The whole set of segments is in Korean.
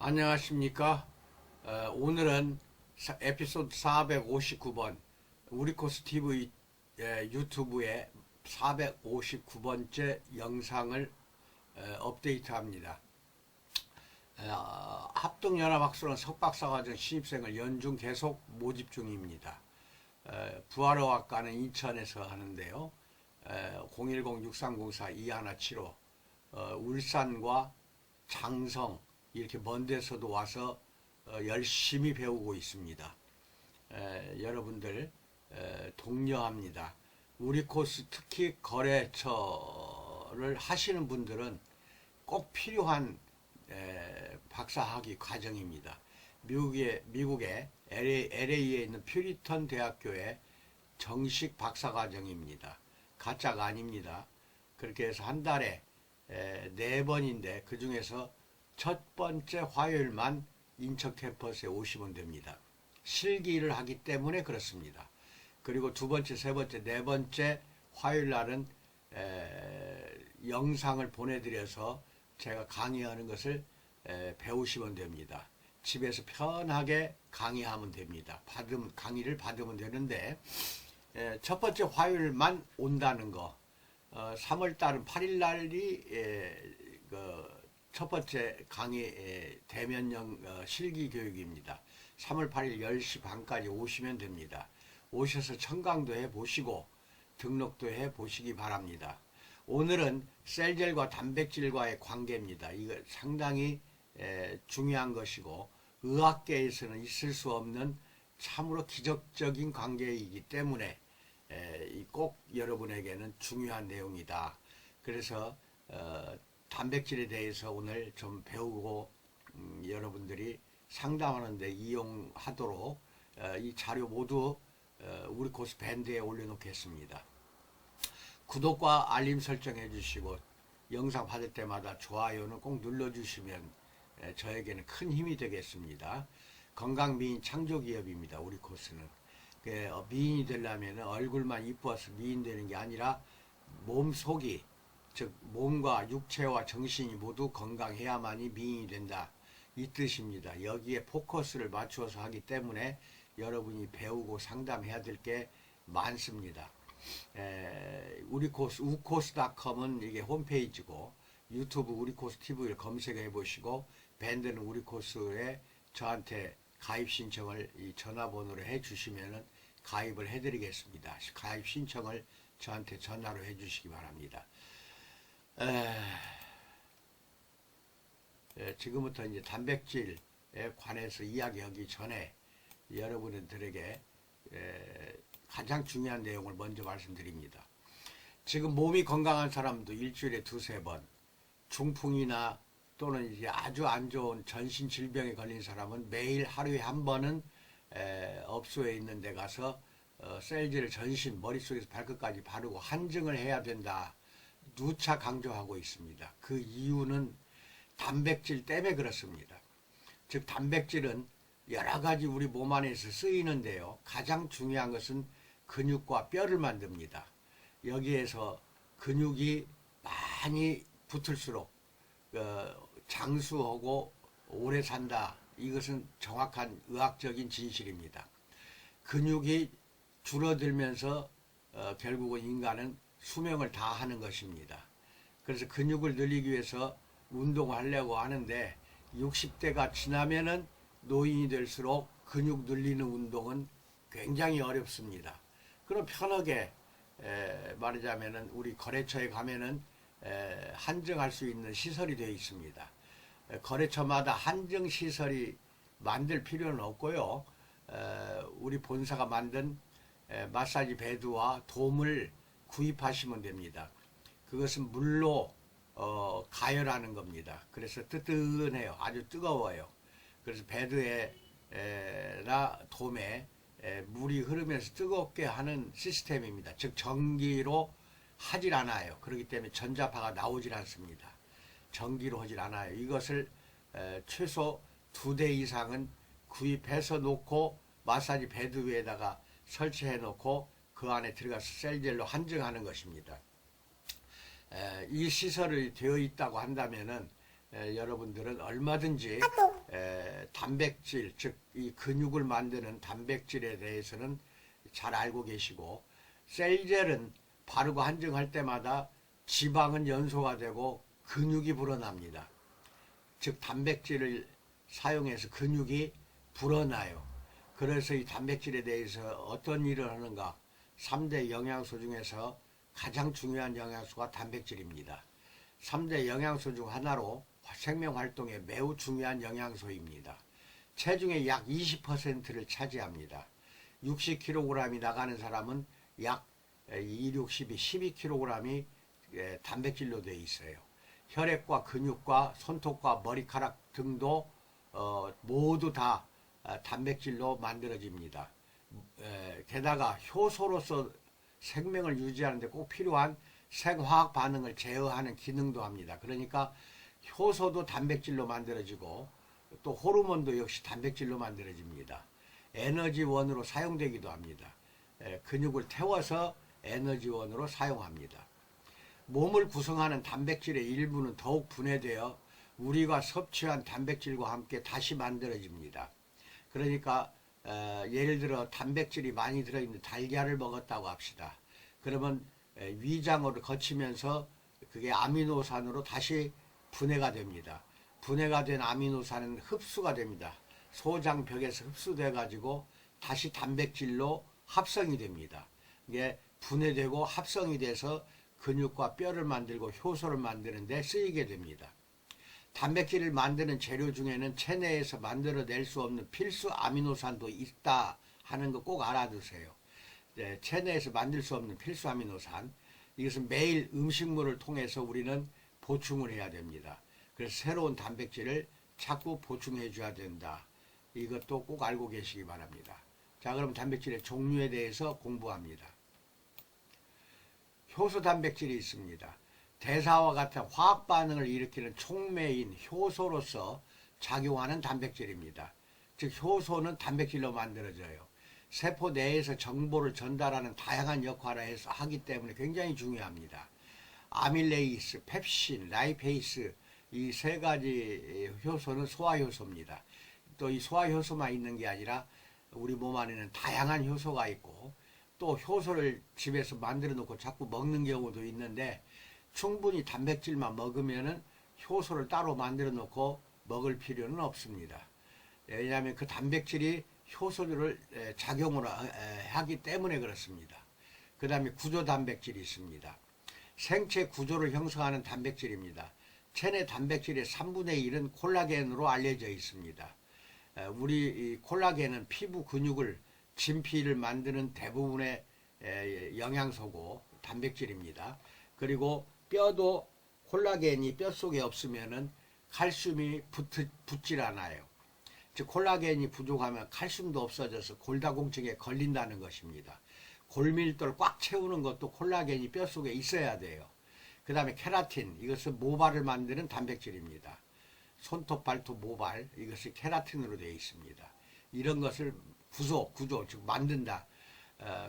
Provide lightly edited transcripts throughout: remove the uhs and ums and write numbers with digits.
안녕하십니까. 오늘은 에피소드 459번 우리코스 TV 유튜브에 459번째 영상을 업데이트합니다. 합동연합학술원 석박사과정 신입생을 연중 계속 모집 중입니다. 부활어학과는 인천에서 하는데요. 010-6304-2175 울산과 장성 이렇게 먼 데서도 와서 열심히 배우고 있습니다. 여러분들 독려합니다. 우리 코스 특히 거래처를 하시는 분들은 꼭 필요한 박사학위 과정입니다. 미국의 LA에 있는 퓨리턴 대학교의 정식 박사과정입니다. 가짜가 아닙니다. 그렇게 해서 한 달에 4번인데 그 중에서 첫 번째 화요일만 인천 캠퍼스에 오시면 됩니다. 실기를 하기 때문에 그렇습니다. 그리고 두 번째, 세 번째, 네 번째 화요일 날은 영상을 보내드려서 제가 강의하는 것을 배우시면 됩니다. 집에서 편하게 강의하면 됩니다. 강의를 받으면 되는데 첫 번째 화요일만 온다는 거 3월 달은 8일 날이 첫 번째 강의 대면형 실기 교육입니다. 3월 8일 10시 반까지 오시면 됩니다. 오셔서 청강도 해보시고 등록도 해보시기 바랍니다. 오늘은 셀젤과 단백질과의 관계입니다. 이거 상당히 중요한 것이고 의학계에서는 있을 수 없는 참으로 기적적인 관계이기 때문에 꼭 여러분에게는 중요한 내용이다. 그래서 단백질에 대해서 오늘 좀 배우고 여러분들이 상담하는 데 이용하도록 이 자료 모두 우리 코스 밴드에 올려놓겠습니다. 구독과 알림 설정해 주시고 영상 받을 때마다 좋아요는 꼭 눌러주시면 저에게는 큰 힘이 되겠습니다. 건강미인 창조기업입니다. 우리 코스는 미인이 되려면 얼굴만 이뻐서 미인 되는 게 아니라 몸속이 즉 몸과 육체와 정신이 모두 건강해야만이 미인이 된다. 이 뜻입니다. 여기에 포커스를 맞추어서 하기 때문에 여러분이 배우고 상담해야 될 게 많습니다. 우리코스 우코스.com은 이게 홈페이지고 유튜브 우리코스 TV를 검색해 보시고 밴드는 우리코스에 저한테 가입 신청을 이 전화번호로 해 주시면 가입을 해 드리겠습니다. 가입 신청을 저한테 전화로 해 주시기 바랍니다. 지금부터 이제 단백질에 관해서 이야기하기 전에 여러분들에게 가장 중요한 내용을 먼저 말씀드립니다. 지금 몸이 건강한 사람도 일주일에 2-3번, 중풍이나 또는 이제 아주 안 좋은 전신 질병에 걸린 사람은 매일 하루에 한 번은 업소에 있는 데 가서 셀즈를 전신 머릿속에서 발끝까지 바르고 한증을 해야 된다. 누차 강조하고 있습니다. 그 이유는 단백질 때문에 그렇습니다. 즉 단백질은 여러 가지 우리 몸 안에서 쓰이는데요. 가장 중요한 것은 근육과 뼈를 만듭니다. 여기에서 근육이 많이 붙을수록 장수하고 오래 산다. 이것은 정확한 의학적인 진실입니다. 근육이 줄어들면서 결국은 인간은 수명을 다하는 것입니다. 그래서 근육을 늘리기 위해서 운동을 하려고 하는데 60대가 지나면은 노인이 될수록 근육 늘리는 운동은 굉장히 어렵습니다. 그럼 편하게 말하자면은 우리 거래처에 가면은 한증할 수 있는 시설이 되어 있습니다. 거래처마다 한증 시설이 만들 필요는 없고요. 우리 본사가 만든 마사지 베드와 돔을 구입하시면 됩니다. 그것은 물로 가열하는 겁니다. 그래서 뜨뜻해요. 아주 뜨거워요. 그래서 베드에나 돔에 물이 흐르면서 뜨겁게 하는 시스템입니다. 즉 전기로 하질 않아요. 그렇기 때문에 전자파가 나오질 않습니다. 전기로 하질 않아요. 이것을 최소 2대 이상은 구입해서 놓고 마사지 베드 위에다가 설치해 놓고 그 안에 들어가서 셀젤로 한증하는 것입니다. 이 시설이 되어 있다고 한다면은 여러분들은 얼마든지 단백질, 즉 이 근육을 만드는 단백질에 대해서는 잘 알고 계시고, 셀젤은 바르고 한정할 때마다 지방은 연소가 되고 근육이 불어납니다. 즉 단백질을 사용해서 근육이 불어나요. 그래서 이 단백질에 대해서 어떤 일을 하는가, 3대 영양소 중에서 가장 중요한 영양소가 단백질입니다. 3대 영양소 중 하나로 생명활동에 매우 중요한 영양소입니다. 체중의 약 20%를 차지합니다. 60kg이 나가는 사람은 약 2, 60이 12kg이 단백질로 되어 있어요. 혈액과 근육과 손톱과 머리카락 등도 모두 다 단백질로 만들어집니다. 게다가 효소로서 생명을 유지하는 데 꼭 필요한 생화학 반응을 제어하는 기능도 합니다. 그러니까 효소도 단백질로 만들어지고 또 호르몬도 역시 단백질로 만들어집니다. 에너지원으로 사용되기도 합니다. 근육을 태워서 에너지원으로 사용합니다. 몸을 구성하는 단백질의 일부는 더욱 분해되어 우리가 섭취한 단백질과 함께 다시 만들어집니다. 그러니까 예를 들어 단백질이 많이 들어있는 달걀을 먹었다고 합시다. 그러면 위장으로 거치면서 그게 아미노산으로 다시 분해가 됩니다. 분해가 된 아미노산은 흡수가 됩니다. 소장벽에서 흡수돼 가지고 다시 단백질로 합성이 됩니다. 이게 분해되고 합성이 돼서 근육과 뼈를 만들고 효소를 만드는 데 쓰이게 됩니다. 단백질을 만드는 재료 중에는 체내에서 만들어낼 수 없는 필수 아미노산도 있다 하는 거 꼭 알아두세요. 체내에서 만들 수 없는 필수 아미노산, 이것은 매일 음식물을 통해서 우리는 보충을 해야 됩니다. 그래서 새로운 단백질을 자꾸 보충해 줘야 된다. 이것도 꼭 알고 계시기 바랍니다. 자, 그럼 단백질의 종류에 대해서 공부합니다. 효소 단백질이 있습니다. 대사와 같은 화학 반응을 일으키는 촉매인 효소로서 작용하는 단백질입니다. 즉 효소는 단백질로 만들어져요. 세포 내에서 정보를 전달하는 다양한 역할을 해서 하기 때문에 굉장히 중요합니다. 아밀레이스, 펩신, 라이페이스, 이 세 가지 효소는 소화효소입니다. 또 이 소화효소만 있는 게 아니라 우리 몸 안에는 다양한 효소가 있고, 또 효소를 집에서 만들어 놓고 자꾸 먹는 경우도 있는데, 충분히 단백질만 먹으면은 효소를 따로 만들어 놓고 먹을 필요는 없습니다. 왜냐하면 그 단백질이 효소들을 작용을 하기 때문에 그렇습니다. 그 다음에 구조 단백질이 있습니다. 생체 구조를 형성하는 단백질입니다. 체내 단백질의 3분의 1은 콜라겐으로 알려져 있습니다. 우리 이 콜라겐은 피부 근육을 진피를 만드는 대부분의 영양소고 단백질입니다. 그리고 뼈도 콜라겐이 뼈 속에 없으면은 칼슘이 붙질 않아요. 즉 콜라겐이 부족하면 칼슘도 없어져서 골다공증에 걸린다는 것입니다. 골밀도를 꽉 채우는 것도 콜라겐이 뼈 속에 있어야 돼요. 그 다음에 케라틴, 이것은 모발을 만드는 단백질입니다. 손톱, 발톱, 모발, 이것이 케라틴으로 되어 있습니다. 이런 것을 구조, 즉 만든다.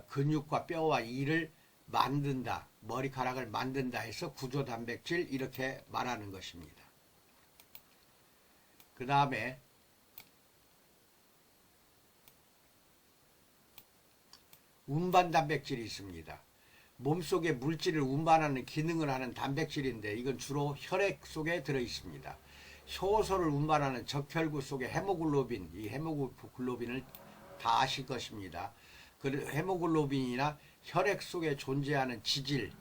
근육과 뼈와 이를 만든다. 머리카락을 만든다 해서 구조 단백질 이렇게 말하는 것입니다. 그 다음에 운반 단백질이 있습니다. 몸속에 물질을 운반하는 기능을 하는 단백질인데 이건 주로 혈액 속에 들어 있습니다. 효소를 운반하는 적혈구 속에 헤모글로빈, 이 헤모글로빈을 다 아실 것입니다. 그 헤모글로빈이나 혈액 속에 존재하는 지질,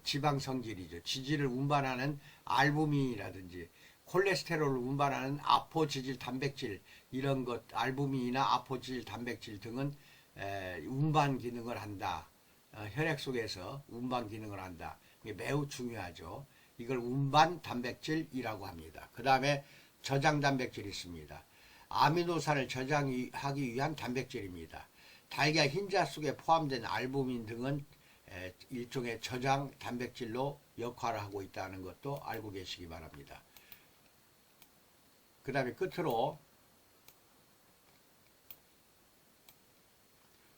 지방성질이죠. 지질을 운반하는 알부민이라든지 콜레스테롤을 운반하는 아포지질 단백질, 이런 것 알부민이나 아포지질 단백질 등은 운반 기능을 한다. 혈액 속에서 운반 기능을 한다. 이게 매우 중요하죠. 이걸 운반 단백질이라고 합니다. 그 다음에 저장 단백질이 있습니다. 아미노산을 저장하기 위한 단백질입니다. 달걀 흰자 속에 포함된 알부민 등은 일종의 저장 단백질로 역할을 하고 있다는 것도 알고 계시기 바랍니다. 그 다음에 끝으로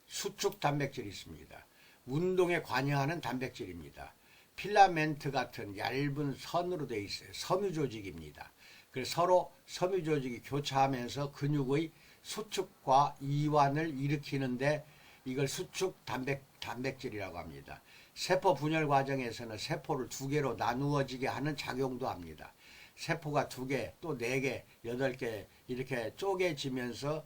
수축 단백질이 있습니다. 운동에 관여하는 단백질입니다. 필라멘트 같은 얇은 선으로 되어 있어요. 섬유 조직입니다. 그래서 서로 섬유 조직이 교차하면서 근육의 수축과 이완을 일으키는데 이걸 수축 단백질이라고 합니다. 세포 분열 과정에서는 세포를 두 개로 나누어지게 하는 작용도 합니다. 세포가 두 개, 또 네 개, 여덟 개 이렇게 쪼개지면서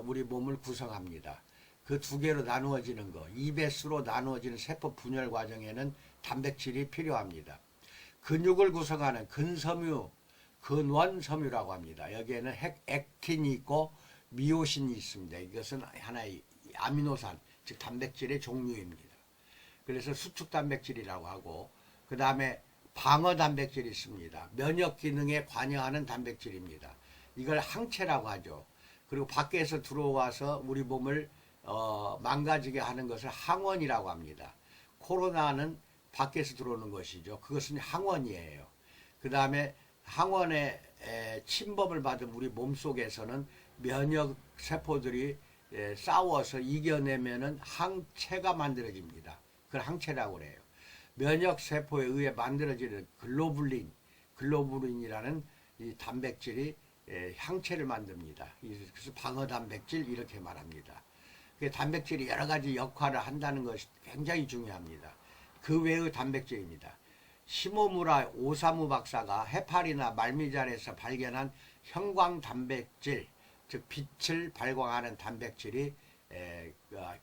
우리 몸을 구성합니다. 그 두 개로 나누어지는 거, 2배수로 나누어지는 세포 분열 과정에는 단백질이 필요합니다. 근육을 구성하는 근섬유, 근원섬유라고 합니다. 여기에는 액틴이 있고 미오신이 있습니다. 이것은 하나의 아미노산, 즉 단백질의 종류입니다. 그래서 수축 단백질이라고 하고, 그 다음에 방어 단백질이 있습니다. 면역 기능에 관여하는 단백질입니다. 이걸 항체라고 하죠. 그리고 밖에서 들어와서 우리 몸을 망가지게 하는 것을 항원이라고 합니다. 코로나는 밖에서 들어오는 것이죠. 그것은 항원이에요. 그 다음에 항원의 침범을 받은 우리 몸속에서는 면역 세포들이 싸워서 이겨내면은 항체가 만들어집니다. 그걸 항체라고 해요. 면역 세포에 의해 만들어지는 글로불린이라는 이 단백질이 항체를 만듭니다. 그래서 방어 단백질 이렇게 말합니다. 그 단백질이 여러 가지 역할을 한다는 것이 굉장히 중요합니다. 그 외의 단백질입니다. 시모무라 오사무 박사가 해파리나 말미잘에서 발견한 형광 단백질, 즉 빛을 발광하는 단백질이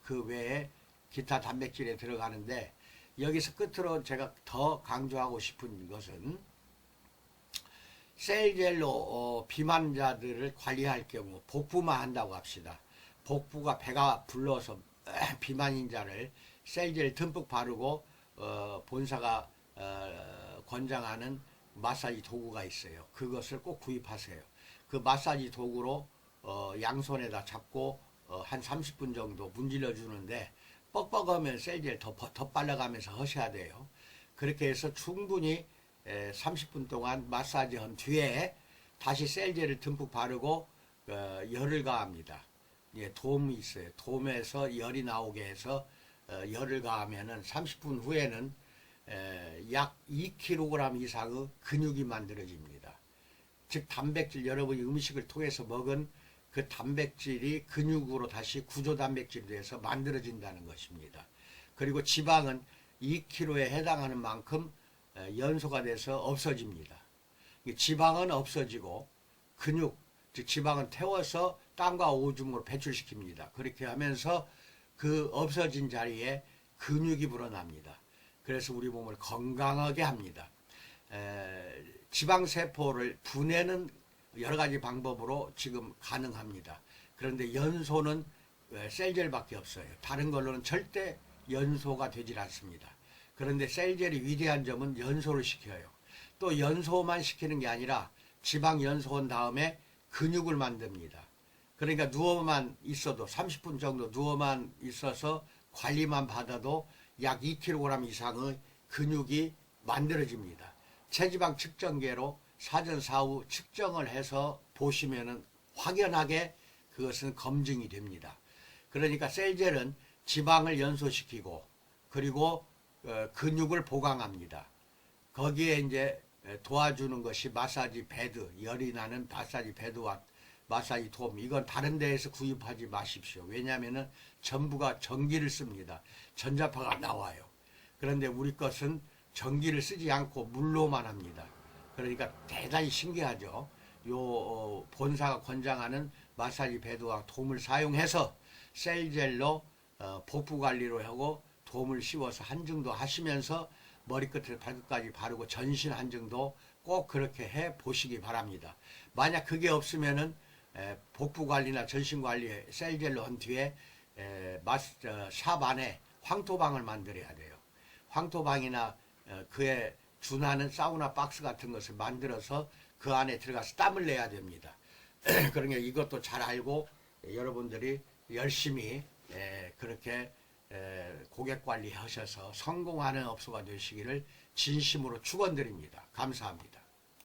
그 외에 기타 단백질에 들어가는데, 여기서 끝으로 제가 더 강조하고 싶은 것은 셀젤로 비만자들을 관리할 경우 복부만 한다고 합시다. 복부가 배가 불러서 비만인 자를 셀젤 듬뿍 바르고 본사가 권장하는 마사지 도구가 있어요. 그것을 꼭 구입하세요. 그 마사지 도구로 양손에다 잡고 한 30분 정도 문질러 주는데, 뻑뻑하면 셀젤 더 빨라가면서 하셔야 돼요. 그렇게 해서 충분히 30분 동안 마사지 한 뒤에 다시 셀젤을 듬뿍 바르고 열을 가합니다. 예, 돔이 있어요. 돔에서 열이 나오게 해서 열을 가하면은 30분 후에는 약 2kg 이상의 근육이 만들어집니다. 즉 단백질, 여러분이 음식을 통해서 먹은 그 단백질이 근육으로 다시 구조 단백질이 돼서 만들어진다는 것입니다. 그리고 지방은 2kg에 해당하는 만큼 연소가 돼서 없어집니다. 지방은 없어지고 근육, 즉 지방은 태워서 땀과 오줌으로 배출시킵니다. 그렇게 하면서 그 없어진 자리에 근육이 불어납니다. 그래서 우리 몸을 건강하게 합니다. 지방세포를 분해는 여러 가지 방법으로 지금 가능합니다. 그런데 연소는 셀젤밖에 없어요. 다른 걸로는 절대 연소가 되질 않습니다. 그런데 셀젤이 위대한 점은 연소를 시켜요. 또 연소만 시키는 게 아니라 지방 연소한 다음에 근육을 만듭니다. 그러니까 누워만 있어도 30분 정도 누워만 있어서 관리만 받아도 약 2kg 이상의 근육이 만들어집니다. 체지방 측정계로 사전 사후 측정을 해서 보시면은 확연하게 그것은 검증이 됩니다. 그러니까 셀젤은 지방을 연소시키고 그리고 근육을 보강합니다. 거기에 이제 도와주는 것이 마사지 베드, 열이 나는 마사지 베드와 마사지 돔, 이건 다른 데에서 구입하지 마십시오. 왜냐하면 전부가 전기를 씁니다. 전자파가 나와요. 그런데 우리 것은 전기를 쓰지 않고 물로만 합니다. 그러니까 대단히 신기하죠. 요 본사가 권장하는 마사지 베드와 돔을 사용해서 셀젤로 복부 관리로 하고 돔을 씌워서 한증도 하시면서 머리끝에서 발끝까지 바르고 전신 한증도 꼭 그렇게 해 보시기 바랍니다. 만약 그게 없으면은 복부 관리나 전신 관리에 셀젤로 한 뒤에 샵 안에 황토방을 만들어야 돼요. 황토방이나 그에 준하는 사우나 박스 같은 것을 만들어서 그 안에 들어가서 땀을 내야 됩니다. 그러니까 이것도 잘 알고 여러분들이 열심히 그렇게 고객 관리하셔서 성공하는 업소가 되시기를 진심으로 축원드립니다. 감사합니다.